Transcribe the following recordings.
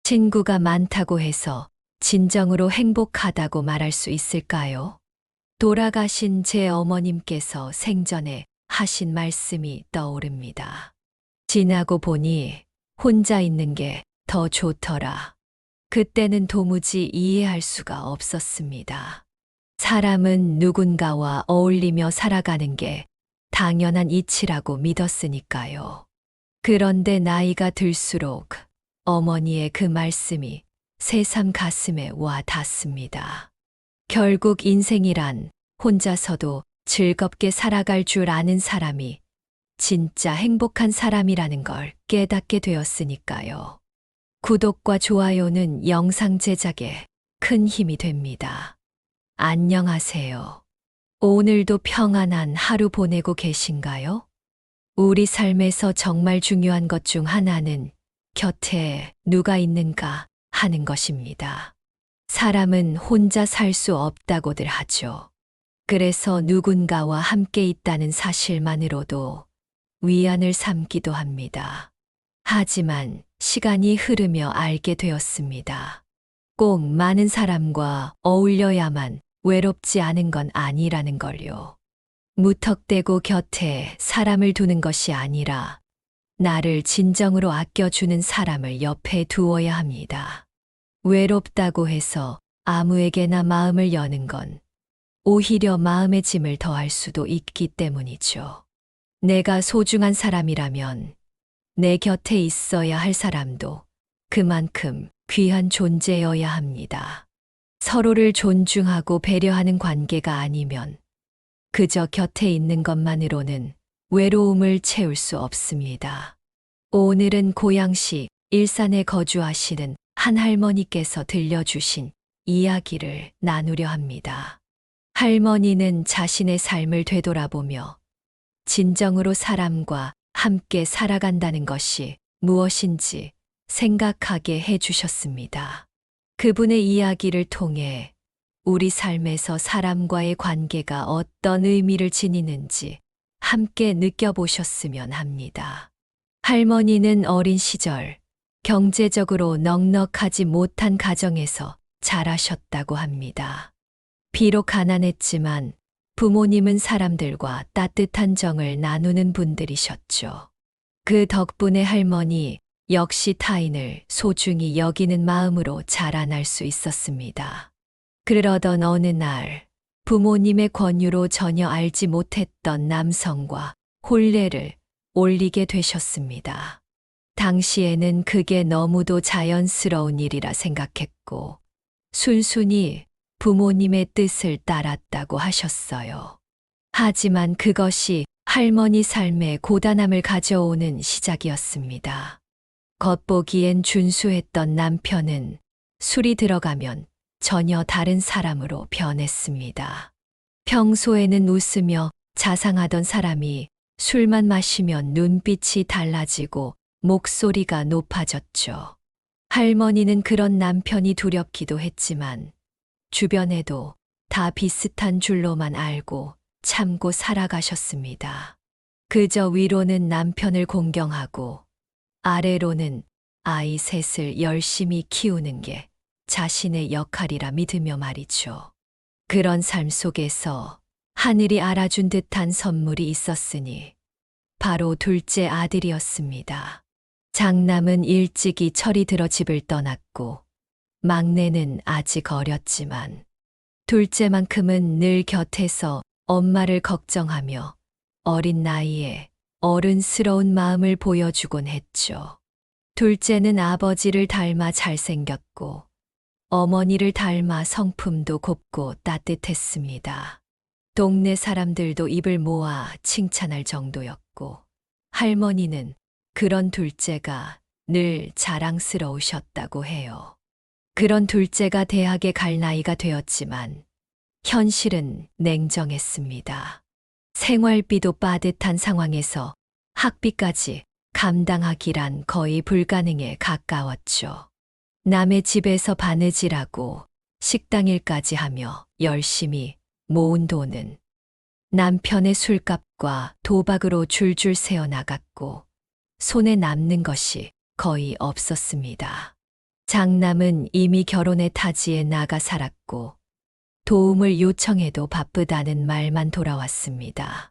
친구가 많다고 해서 진정으로 행복하다고 말할 수 있을까요? 돌아가신 제 어머님께서 생전에 하신 말씀이 떠오릅니다. 지나고 보니 혼자 있는 게 더 좋더라. 그때는 도무지 이해할 수가 없었습니다. 사람은 누군가와 어울리며 살아가는 게 당연한 이치라고 믿었으니까요. 그런데 나이가 들수록 어머니의 그 말씀이 새삼 가슴에 와 닿습니다. 결국 인생이란 혼자서도 즐겁게 살아갈 줄 아는 사람이 진짜 행복한 사람이라는 걸 깨닫게 되었으니까요. 구독과 좋아요는 영상 제작에 큰 힘이 됩니다. 안녕하세요. 오늘도 평안한 하루 보내고 계신가요? 우리 삶에서 정말 중요한 것 중 하나는 곁에 누가 있는가 하는 것입니다. 사람은 혼자 살 수 없다고들 하죠. 그래서 누군가와 함께 있다는 사실만으로도 위안을 삼기도 합니다. 하지만 시간이 흐르며 알게 되었습니다. 꼭 많은 사람과 어울려야만 외롭지 않은 건 아니라는 걸요. 무턱대고 곁에 사람을 두는 것이 아니라 나를 진정으로 아껴주는 사람을 옆에 두어야 합니다. 외롭다고 해서 아무에게나 마음을 여는 건 오히려 마음의 짐을 더할 수도 있기 때문이죠. 내가 소중한 사람이라면 내 곁에 있어야 할 사람도 그만큼 귀한 존재여야 합니다. 서로를 존중하고 배려하는 관계가 아니면 그저 곁에 있는 것만으로는 외로움을 채울 수 없습니다. 오늘은 고양시 일산에 거주하시는 한 할머니께서 들려주신 이야기를 나누려 합니다. 할머니는 자신의 삶을 되돌아보며 진정으로 사람과 함께 살아간다는 것이 무엇인지 생각하게 해주셨습니다. 그분의 이야기를 통해 우리 삶에서 사람과의 관계가 어떤 의미를 지니는지 함께 느껴보셨으면 합니다. 할머니는 어린 시절 경제적으로 넉넉하지 못한 가정에서 자라셨다고 합니다. 비록 가난했지만 부모님은 사람들과 따뜻한 정을 나누는 분들이셨죠. 그 덕분에 할머니 역시 타인을 소중히 여기는 마음으로 자라날 수 있었습니다. 그러던 어느 날 부모님의 권유로 전혀 알지 못했던 남성과 혼례를 올리게 되셨습니다. 당시에는 그게 너무도 자연스러운 일이라 생각했고 순순히 부모님의 뜻을 따랐다고 하셨어요. 하지만 그것이 할머니 삶에 고단함을 가져오는 시작이었습니다. 겉보기엔 준수했던 남편은 술이 들어가면 전혀 다른 사람으로 변했습니다. 평소에는 웃으며 자상하던 사람이 술만 마시면 눈빛이 달라지고 목소리가 높아졌죠. 할머니는 그런 남편이 두렵기도 했지만 주변에도 다 비슷한 줄로만 알고 참고 살아가셨습니다. 그저 위로는 남편을 공경하고 아래로는 아이 셋을 열심히 키우는 게 자신의 역할이라 믿으며 말이죠. 그런 삶 속에서 하늘이 알아준 듯한 선물이 있었으니 바로 둘째 아들이었습니다. 장남은 일찍이 철이 들어 집을 떠났고 막내는 아직 어렸지만 둘째만큼은 늘 곁에서 엄마를 걱정하며 어린 나이에 어른스러운 마음을 보여주곤 했죠. 둘째는 아버지를 닮아 잘생겼고 어머니를 닮아 성품도 곱고 따뜻했습니다. 동네 사람들도 입을 모아 칭찬할 정도였고 할머니는 그런 둘째가 늘 자랑스러우셨다고 해요. 그런 둘째가 대학에 갈 나이가 되었지만 현실은 냉정했습니다. 생활비도 빠듯한 상황에서 학비까지 감당하기란 거의 불가능에 가까웠죠. 남의 집에서 바느질하고 식당 일까지 하며 열심히 모은 돈은 남편의 술값과 도박으로 줄줄 새어 나갔고 손에 남는 것이 거의 없었습니다. 장남은 이미 결혼의 타지에 나가 살았고 도움을 요청해도 바쁘다는 말만 돌아왔습니다.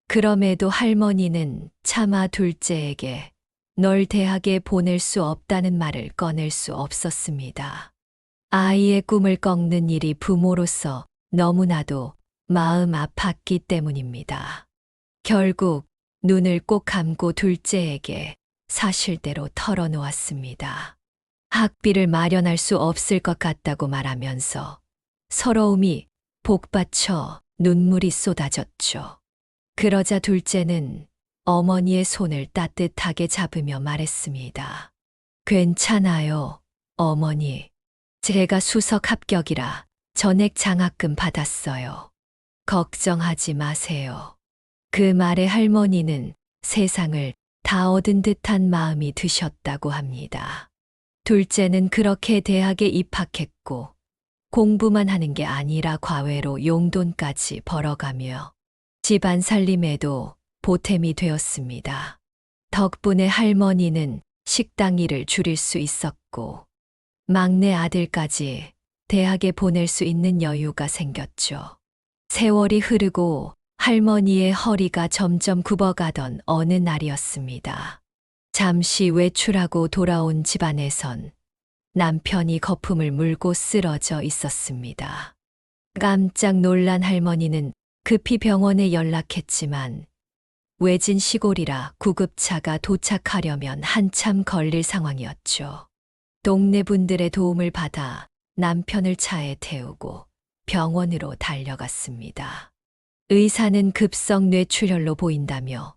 그럼에도 할머니는 차마 둘째에게 널 대학에 보낼 수 없다는 말을 꺼낼 수 없었습니다. 아이의 꿈을 꺾는 일이 부모로서 너무나도 마음 아팠기 때문입니다. 결국 눈을 꼭 감고 둘째에게 사실대로 털어놓았습니다. 학비를 마련할 수 없을 것 같다고 말하면서 서러움이 복받쳐 눈물이 쏟아졌죠. 그러자 둘째는 어머니의 손을 따뜻하게 잡으며 말했습니다. 괜찮아요, 어머니. 제가 수석 합격이라 전액 장학금 받았어요. 걱정하지 마세요. 그 말에 할머니는 세상을 다 얻은 듯한 마음이 드셨다고 합니다. 둘째는 그렇게 대학에 입학했고 공부만 하는 게 아니라 과외로 용돈까지 벌어가며 집안 살림에도 보탬이 되었습니다. 덕분에 할머니는 식당 일을 줄일 수 있었고 막내 아들까지 대학에 보낼 수 있는 여유가 생겼죠. 세월이 흐르고 할머니의 허리가 점점 굽어가던 어느 날이었습니다. 잠시 외출하고 돌아온 집안에선 남편이 거품을 물고 쓰러져 있었습니다. 깜짝 놀란 할머니는 급히 병원에 연락했지만 외진 시골이라 구급차가 도착하려면 한참 걸릴 상황이었죠. 동네 분들의 도움을 받아 남편을 차에 태우고 병원으로 달려갔습니다. 의사는 급성 뇌출혈로 보인다며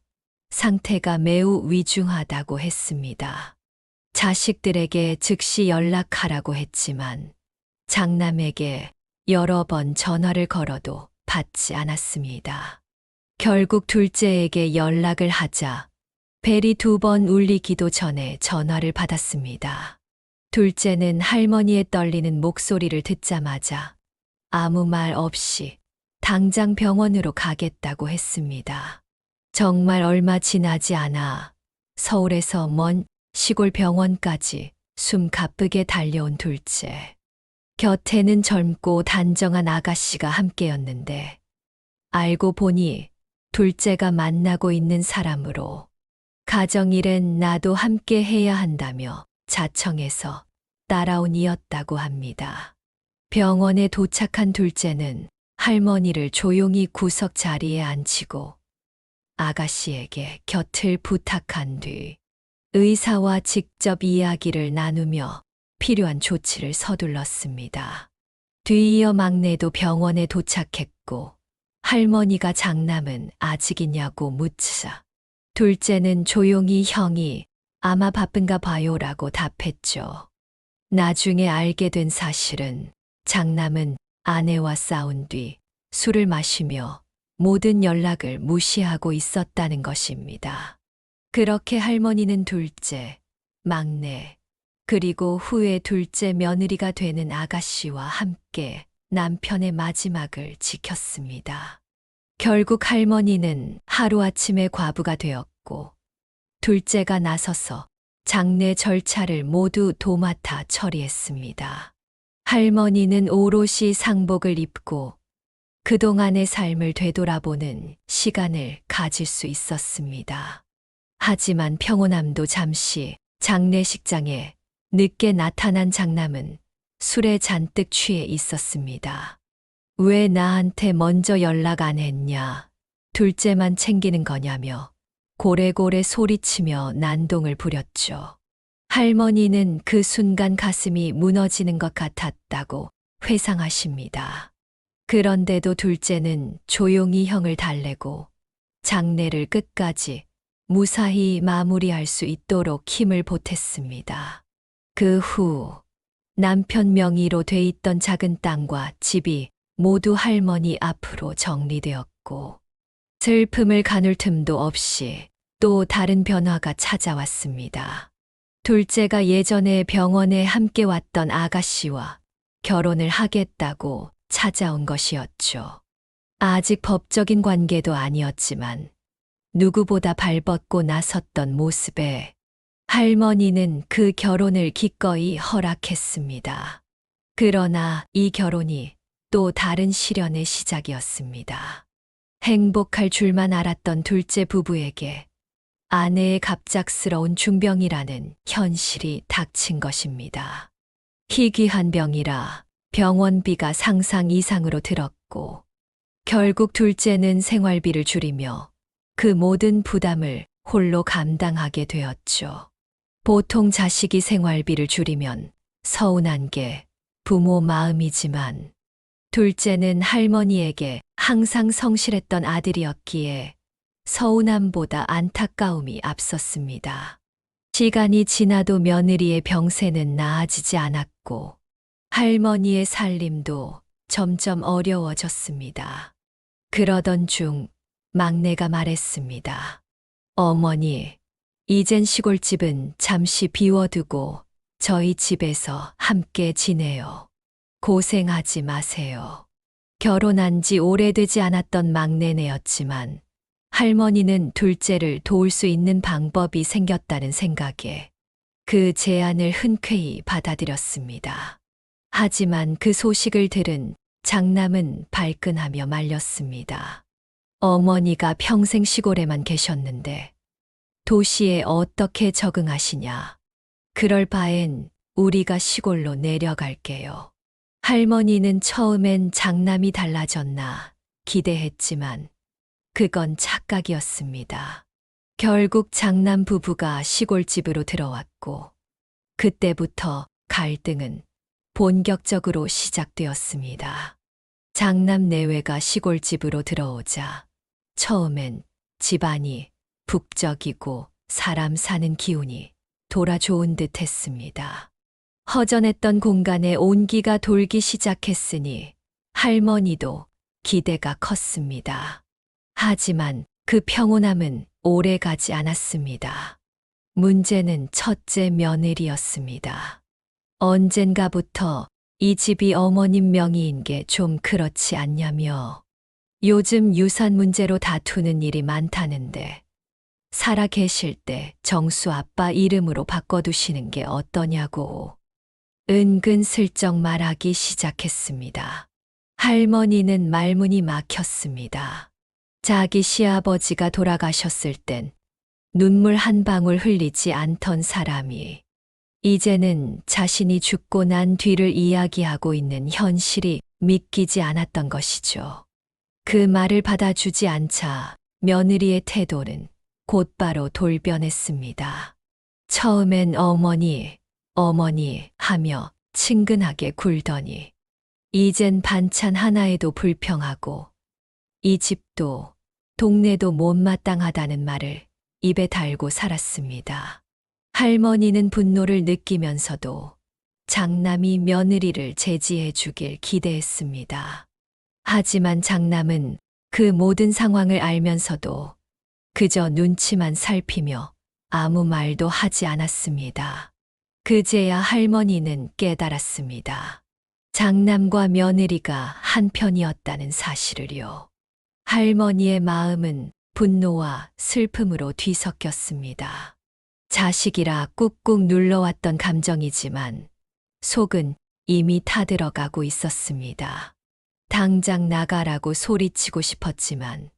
상태가 매우 위중하다고 했습니다. 자식들에게 즉시 연락하라고 했지만 장남에게 여러 번 전화를 걸어도 받지 않았습니다. 결국 둘째에게 연락을 하자 벨이 2번 울리기도 전에 전화를 받았습니다. 둘째는 할머니의 떨리는 목소리를 듣자마자 아무 말 없이 당장 병원으로 가겠다고 했습니다. 정말 얼마 지나지 않아 서울에서 먼 시골 병원까지 숨 가쁘게 달려온 둘째. 곁에는 젊고 단정한 아가씨가 함께였는데 알고 보니 둘째가 만나고 있는 사람으로 가정일엔 나도 함께 해야 한다며 자청해서 따라온 이었다고 합니다. 병원에 도착한 둘째는 할머니를 조용히 구석 자리에 앉히고 아가씨에게 곁을 부탁한 뒤 의사와 직접 이야기를 나누며 필요한 조치를 서둘렀습니다. 뒤이어 막내도 병원에 도착했고 할머니가 장남은 아직이냐고 묻자 둘째는 조용히 형이 아마 바쁜가 봐요라고 답했죠. 나중에 알게 된 사실은 장남은 아내와 싸운 뒤 술을 마시며 모든 연락을 무시하고 있었다는 것입니다. 그렇게 할머니는 둘째, 막내, 그리고 후에 둘째 며느리가 되는 아가씨와 함께 남편의 마지막을 지켰습니다. 결국 할머니는 하루아침에 과부가 되었고 둘째가 나서서 장례 절차를 모두 도맡아 처리했습니다. 할머니는 오롯이 상복을 입고 그동안의 삶을 되돌아보는 시간을 가질 수 있었습니다. 하지만 평온함도 잠시 장례식장에 늦게 나타난 장남은 술에 잔뜩 취해 있었습니다. 왜 나한테 먼저 연락 안 했냐? 둘째만 챙기는 거냐며 고래고래 소리치며 난동을 부렸죠. 할머니는 그 순간 가슴이 무너지는 것 같았다고 회상하십니다. 그런데도 둘째는 조용히 형을 달래고 장례를 끝까지 무사히 마무리할 수 있도록 힘을 보탰습니다. 그 후 남편 명의로 돼 있던 작은 땅과 집이 모두 할머니 앞으로 정리되었고 슬픔을 가눌 틈도 없이 또 다른 변화가 찾아왔습니다. 둘째가 예전에 병원에 함께 왔던 아가씨와 결혼을 하겠다고 찾아온 것이었죠. 아직 법적인 관계도 아니었지만 누구보다 발벗고 나섰던 모습에 할머니는 그 결혼을 기꺼이 허락했습니다. 그러나 이 결혼이 또 다른 시련의 시작이었습니다. 행복할 줄만 알았던 둘째 부부에게 아내의 갑작스러운 중병이라는 현실이 닥친 것입니다. 희귀한 병이라 병원비가 상상 이상으로 들었고, 결국 둘째는 생활비를 줄이며 그 모든 부담을 홀로 감당하게 되었죠. 보통 자식이 생활비를 줄이면 서운한 게 부모 마음이지만, 둘째는 할머니에게 항상 성실했던 아들이었기에 서운함보다 안타까움이 앞섰습니다. 시간이 지나도 며느리의 병세는 나아지지 않았고, 할머니의 살림도 점점 어려워졌습니다. 그러던 중 막내가 말했습니다. 어머니, 이젠 시골집은 잠시 비워두고 저희 집에서 함께 지내요. 고생하지 마세요. 결혼한 지 오래되지 않았던 막내네였지만 할머니는 둘째를 도울 수 있는 방법이 생겼다는 생각에 그 제안을 흔쾌히 받아들였습니다. 하지만 그 소식을 들은 장남은 발끈하며 말렸습니다. 어머니가 평생 시골에만 계셨는데 도시에 어떻게 적응하시냐. 그럴 바엔 우리가 시골로 내려갈게요. 할머니는 처음엔 장남이 달라졌나 기대했지만 그건 착각이었습니다. 결국 장남 부부가 시골집으로 들어왔고, 그때부터 갈등은 본격적으로 시작되었습니다. 장남 내외가 시골집으로 들어오자 처음엔 집안이 북적이고 사람 사는 기운이 돌아 좋은 듯 했습니다. 허전했던 공간에 온기가 돌기 시작했으니 할머니도 기대가 컸습니다. 하지만 그 평온함은 오래 가지 않았습니다. 문제는 첫째 며느리였습니다. 언젠가부터 이 집이 어머님 명의인 게 좀 그렇지 않냐며 요즘 유산 문제로 다투는 일이 많다는데 살아 계실 때 정수 아빠 이름으로 바꿔두시는 게 어떠냐고 은근슬쩍 말하기 시작했습니다. 할머니는 말문이 막혔습니다. 자기 시아버지가 돌아가셨을 땐 눈물 한 방울 흘리지 않던 사람이 이제는 자신이 죽고 난 뒤를 이야기하고 있는 현실이 믿기지 않았던 것이죠. 그 말을 받아주지 않자 며느리의 태도는 곧바로 돌변했습니다. 처음엔 어머니, 어머니 하며 친근하게 굴더니 이젠 반찬 하나에도 불평하고 이 집도 동네도 못마땅하다는 말을 입에 달고 살았습니다. 할머니는 분노를 느끼면서도 장남이 며느리를 제지해 주길 기대했습니다. 하지만 장남은 그 모든 상황을 알면서도 그저 눈치만 살피며 아무 말도 하지 않았습니다. 그제야 할머니는 깨달았습니다. 장남과 며느리가 한편이었다는 사실을요. 할머니의 마음은 분노와 슬픔으로 뒤섞였습니다. 자식이라 꾹꾹 눌러왔던 감정이지만 속은 이미 타들어가고 있었습니다. 당장 나가라고 소리치고 싶었지만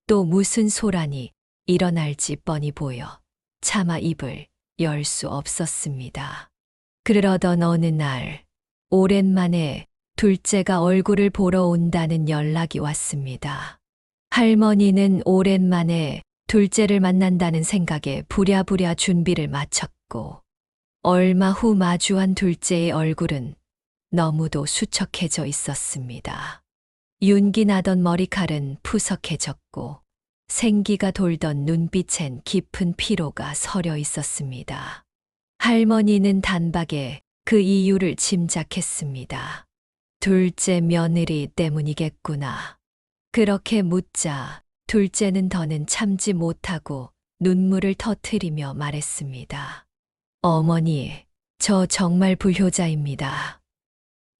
또 무슨 소란이 일어날지 뻔히 보여 차마 입을 열 수 없었습니다. 그러던 어느 날 오랜만에 둘째가 얼굴을 보러 온다는 연락이 왔습니다. 할머니는 오랜만에 둘째를 만난다는 생각에 부랴부랴 준비를 마쳤고 얼마 후 마주한 둘째의 얼굴은 너무도 수척해져 있었습니다. 윤기 나던 머리칼은 푸석해졌고 생기가 돌던 눈빛엔 깊은 피로가 서려 있었습니다. 할머니는 단박에 그 이유를 짐작했습니다. 둘째 며느리 때문이겠구나. 그렇게 묻자 둘째는 더는 참지 못하고 눈물을 터뜨리며 말했습니다. 어머니, 저 정말 불효자입니다.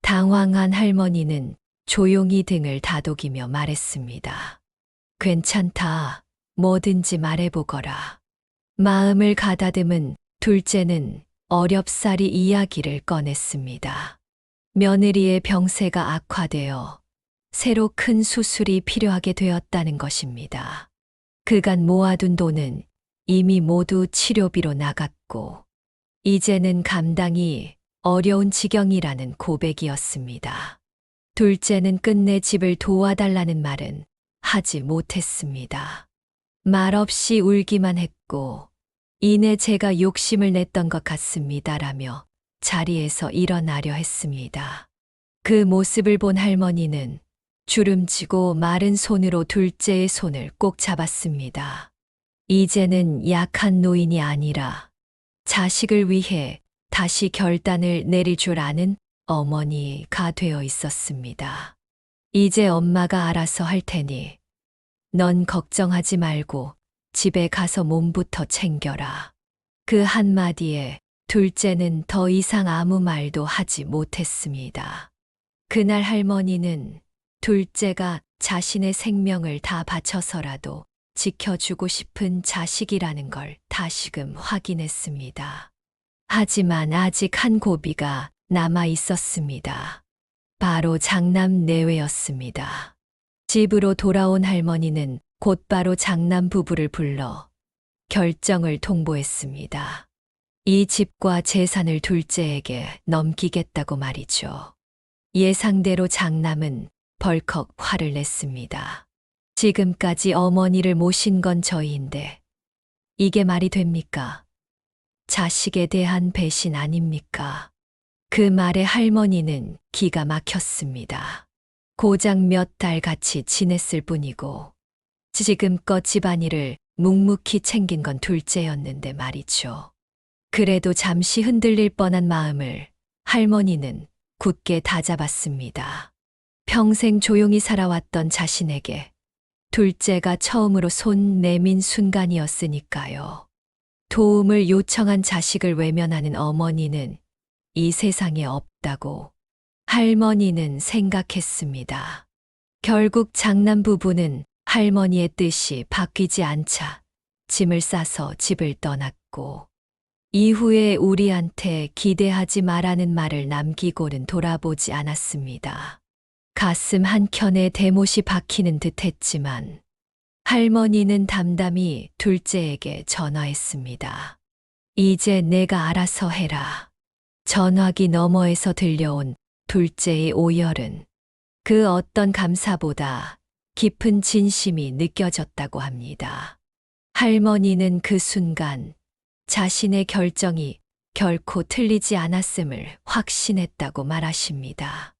당황한 할머니는 조용히 등을 다독이며 말했습니다. 괜찮다. 뭐든지 말해보거라. 마음을 가다듬은 둘째는 어렵사리 이야기를 꺼냈습니다. 며느리의 병세가 악화되어 새로 큰 수술이 필요하게 되었다는 것입니다. 그간 모아둔 돈은 이미 모두 치료비로 나갔고 이제는 감당이 어려운 지경이라는 고백이었습니다. 둘째는 끝내 집을 도와달라는 말은 하지 못했습니다. 말없이 울기만 했고 이내 제가 욕심을 냈던 것 같습니다라며 자리에서 일어나려 했습니다. 그 모습을 본 할머니는 주름지고 마른 손으로 둘째의 손을 꼭 잡았습니다. 이제는 약한 노인이 아니라 자식을 위해 다시 결단을 내릴 줄 아는 어머니가 되어 있었습니다. 이제 엄마가 알아서 할 테니 넌 걱정하지 말고 집에 가서 몸부터 챙겨라. 그 한마디에 둘째는 더 이상 아무 말도 하지 못했습니다. 그날 할머니는 둘째가 자신의 생명을 다 바쳐서라도 지켜주고 싶은 자식이라는 걸 다시금 확인했습니다. 하지만 아직 한 고비가 남아 있었습니다. 바로 장남 내외였습니다. 집으로 돌아온 할머니는 곧바로 장남 부부를 불러 결정을 통보했습니다. 이 집과 재산을 둘째에게 넘기겠다고 말이죠. 예상대로 장남은 벌컥 화를 냈습니다. 지금까지 어머니를 모신 건 저희인데 이게 말이 됩니까? 자식에 대한 배신 아닙니까? 그 말에 할머니는 기가 막혔습니다. 고작 몇 달 같이 지냈을 뿐이고 지금껏 집안일을 묵묵히 챙긴 건 둘째였는데 말이죠. 그래도 잠시 흔들릴 뻔한 마음을 할머니는 굳게 다잡았습니다. 평생 조용히 살아왔던 자신에게 둘째가 처음으로 손 내민 순간이었으니까요. 도움을 요청한 자식을 외면하는 어머니는 이 세상에 없다고 할머니는 생각했습니다. 결국 장남 부부는 할머니의 뜻이 바뀌지 않자 짐을 싸서 집을 떠났고 이후에 우리한테 기대하지 말라는 말을 남기고는 돌아보지 않았습니다. 가슴 한켠에 대못이 박히는 듯 했지만 할머니는 담담히 둘째에게 전화했습니다. 이제 내가 알아서 해라. 전화기 너머에서 들려온 둘째의 오열은 그 어떤 감사보다 깊은 진심이 느껴졌다고 합니다. 할머니는 그 순간 자신의 결정이 결코 틀리지 않았음을 확신했다고 말하십니다.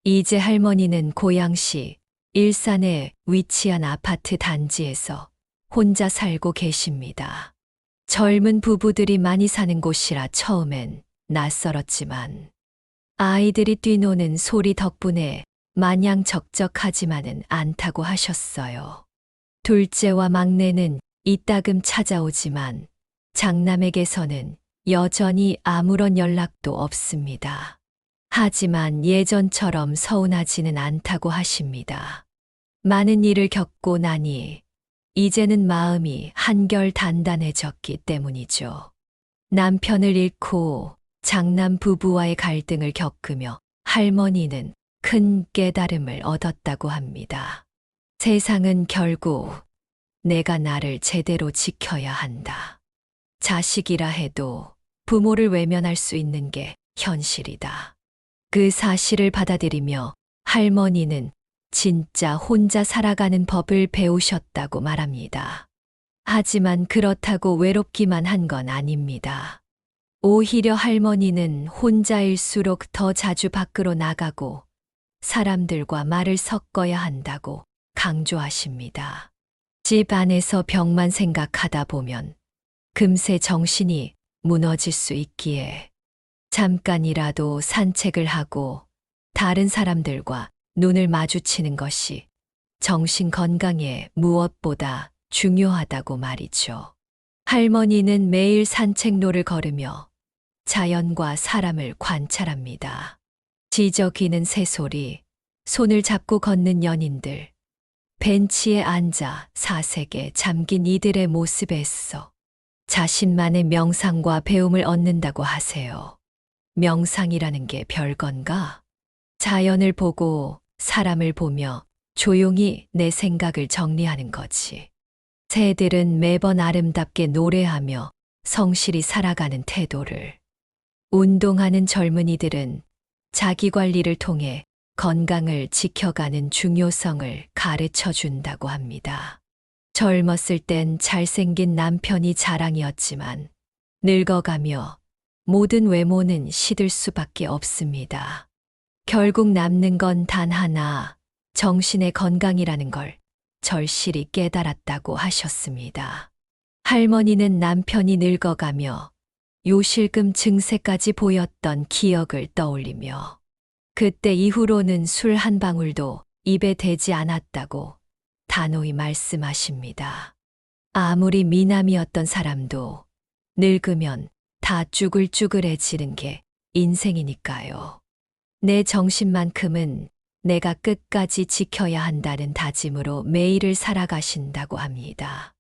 이제 할머니는 고양시 일산에 위치한 아파트 단지에서 혼자 살고 계십니다. 젊은 부부들이 많이 사는 곳이라 처음엔 낯설었지만 아이들이 뛰노는 소리 덕분에 마냥 적적하지만은 않다고 하셨어요. 둘째와 막내는 이따금 찾아오지만 장남에게서는 여전히 아무런 연락도 없습니다. 하지만 예전처럼 서운하지는 않다고 하십니다. 많은 일을 겪고 나니 이제는 마음이 한결 단단해졌기 때문이죠. 남편을 잃고 장남 부부와의 갈등을 겪으며 할머니는 큰 깨달음을 얻었다고 합니다. 세상은 결국 내가 나를 제대로 지켜야 한다. 자식이라 해도 부모를 외면할 수 있는 게 현실이다. 그 사실을 받아들이며 할머니는 진짜 혼자 살아가는 법을 배우셨다고 말합니다. 하지만 그렇다고 외롭기만 한 건 아닙니다. 오히려 할머니는 혼자일수록 더 자주 밖으로 나가고 사람들과 말을 섞어야 한다고 강조하십니다. 집 안에서 벽만 생각하다 보면 금세 정신이 무너질 수 있기에 잠깐이라도 산책을 하고 다른 사람들과 눈을 마주치는 것이 정신 건강에 무엇보다 중요하다고 말이죠. 할머니는 매일 산책로를 걸으며 자연과 사람을 관찰합니다. 지저귀는 새소리, 손을 잡고 걷는 연인들, 벤치에 앉아 사색에 잠긴 이들의 모습에 애써 자신만의 명상과 배움을 얻는다고 하세요. 명상이라는 게 별건가? 자연을 보고 사람을 보며 조용히 내 생각을 정리하는 거지. 새들은 매번 아름답게 노래하며 성실히 살아가는 태도를, 운동하는 젊은이들은 자기 관리를 통해 건강을 지켜가는 중요성을 가르쳐 준다고 합니다. 젊었을 땐 잘생긴 남편이 자랑이었지만 늙어가며 모든 외모는 시들 수밖에 없습니다. 결국 남는 건 단 하나, 정신의 건강이라는 걸 절실히 깨달았다고 하셨습니다. 할머니는 남편이 늙어가며 요실금 증세까지 보였던 기억을 떠올리며 그때 이후로는 술 한 방울도 입에 대지 않았다고 단호히 말씀하십니다. 아무리 미남이었던 사람도 늙으면 다 쭈글쭈글해지는 게 인생이니까요. 내 정신만큼은 내가 끝까지 지켜야 한다는 다짐으로 매일을 살아가신다고 합니다.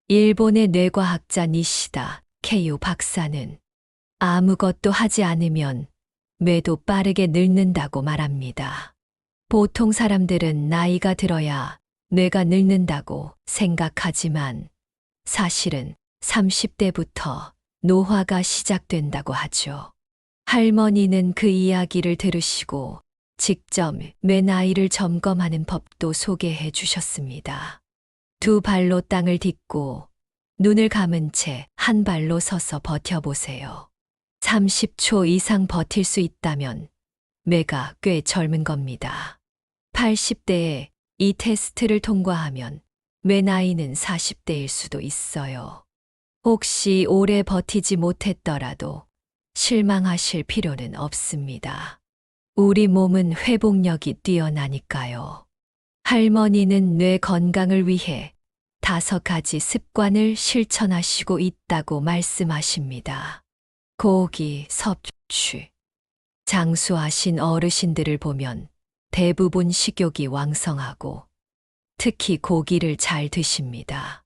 일본의 뇌과학자 니시다 케이오 박사는 아무것도 하지 않으면 뇌도 빠르게 늙는다고 말합니다. 보통 사람들은 나이가 들어야 뇌가 늙는다고 생각하지만 사실은 30대부터 노화가 시작된다고 하죠. 할머니는 그 이야기를 들으시고 직접 뇌 나이를 점검하는 법도 소개해 주셨습니다. 두 발로 땅을 딛고 눈을 감은 채 한 발로 서서 버텨보세요. 30초 이상 버틸 수 있다면 뇌가 꽤 젊은 겁니다. 80대에 이 테스트를 통과하면 뇌 나이는 40대일 수도 있어요. 혹시 오래 버티지 못했더라도 실망하실 필요는 없습니다. 우리 몸은 회복력이 뛰어나니까요. 할머니는 뇌 건강을 위해 5가지 습관을 실천하시고 있다고 말씀하십니다. 고기, 섭취. 장수하신 어르신들을 보면 대부분 식욕이 왕성하고 특히 고기를 잘 드십니다.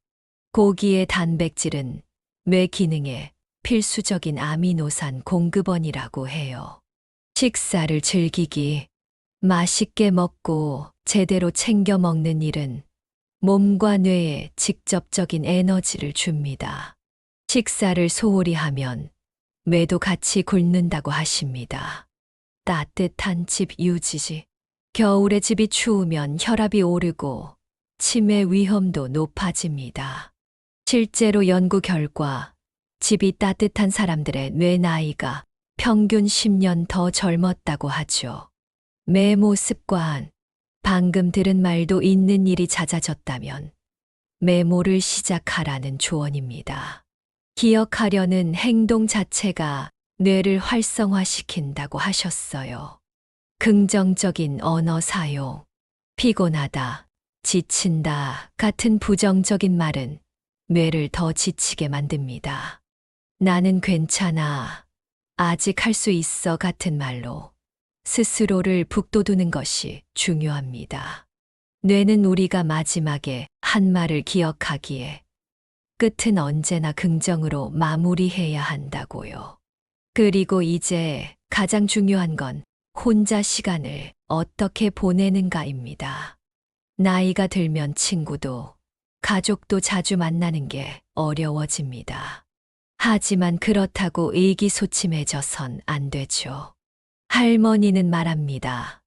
고기의 단백질은 뇌 기능에 필수적인 아미노산 공급원이라고 해요. 식사를 즐기기, 맛있게 먹고 제대로 챙겨 먹는 일은 몸과 뇌에 직접적인 에너지를 줍니다. 식사를 소홀히 하면 뇌도 같이 굶는다고 하십니다. 따뜻한 집 유지지. 겨울에 집이 추우면 혈압이 오르고 치매 위험도 높아집니다. 실제로 연구 결과 집이 따뜻한 사람들의 뇌 나이가 평균 10년 더 젊었다고 하죠. 메모 습관. 방금 들은 말도 있는 일이 잦아졌다면 메모를 시작하라는 조언입니다. 기억하려는 행동 자체가 뇌를 활성화시킨다고 하셨어요. 긍정적인 언어 사용. 피곤하다, 지친다 같은 부정적인 말은 뇌를 더 지치게 만듭니다. 나는 괜찮아, 아직 할 수 있어 같은 말로 스스로를 북돋우는 것이 중요합니다. 뇌는 우리가 마지막에 한 말을 기억하기에 끝은 언제나 긍정으로 마무리해야 한다고요. 그리고 이제 가장 중요한 건 혼자 시간을 어떻게 보내는가입니다. 나이가 들면 친구도 가족도 자주 만나는 게 어려워집니다. 하지만 그렇다고 의기소침해져선 안 되죠. 할머니는 말합니다.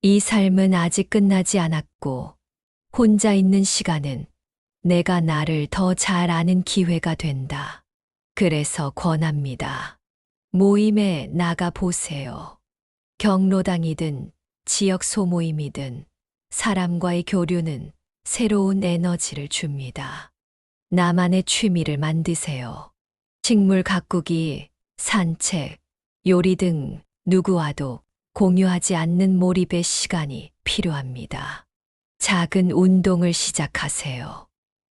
이 삶은 아직 끝나지 않았고 혼자 있는 시간은 내가 나를 더 잘 아는 기회가 된다. 그래서 권합니다. 모임에 나가 보세요. 경로당이든 지역 소모임이든 사람과의 교류는 새로운 에너지를 줍니다. 나만의 취미를 만드세요. 식물 가꾸기, 산책, 요리 등 누구와도 공유하지 않는 몰입의 시간이 필요합니다. 작은 운동을 시작하세요.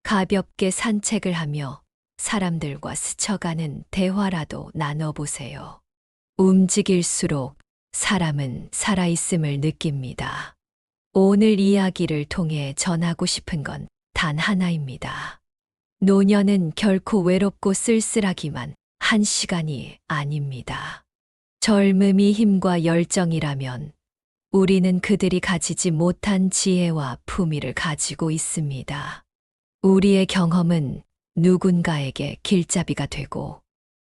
가볍게 산책을 하며 사람들과 스쳐가는 대화라도 나눠보세요. 움직일수록 사람은 살아있음을 느낍니다. 오늘 이야기를 통해 전하고 싶은 건 단 하나입니다. 노년은 결코 외롭고 쓸쓸하기만 한 시간이 아닙니다. 젊음이 힘과 열정이라면 우리는 그들이 가지지 못한 지혜와 품위를 가지고 있습니다. 우리의 경험은 누군가에게 길잡이가 되고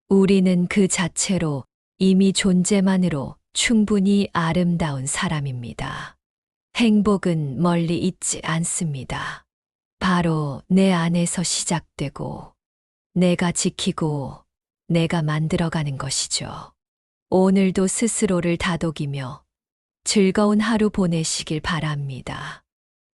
우리는 그 자체로 이미 존재만으로 충분히 아름다운 사람입니다. 행복은 멀리 있지 않습니다. 바로 내 안에서 시작되고 내가 지키고 내가 만들어가는 것이죠. 오늘도 스스로를 다독이며 즐거운 하루 보내시길 바랍니다.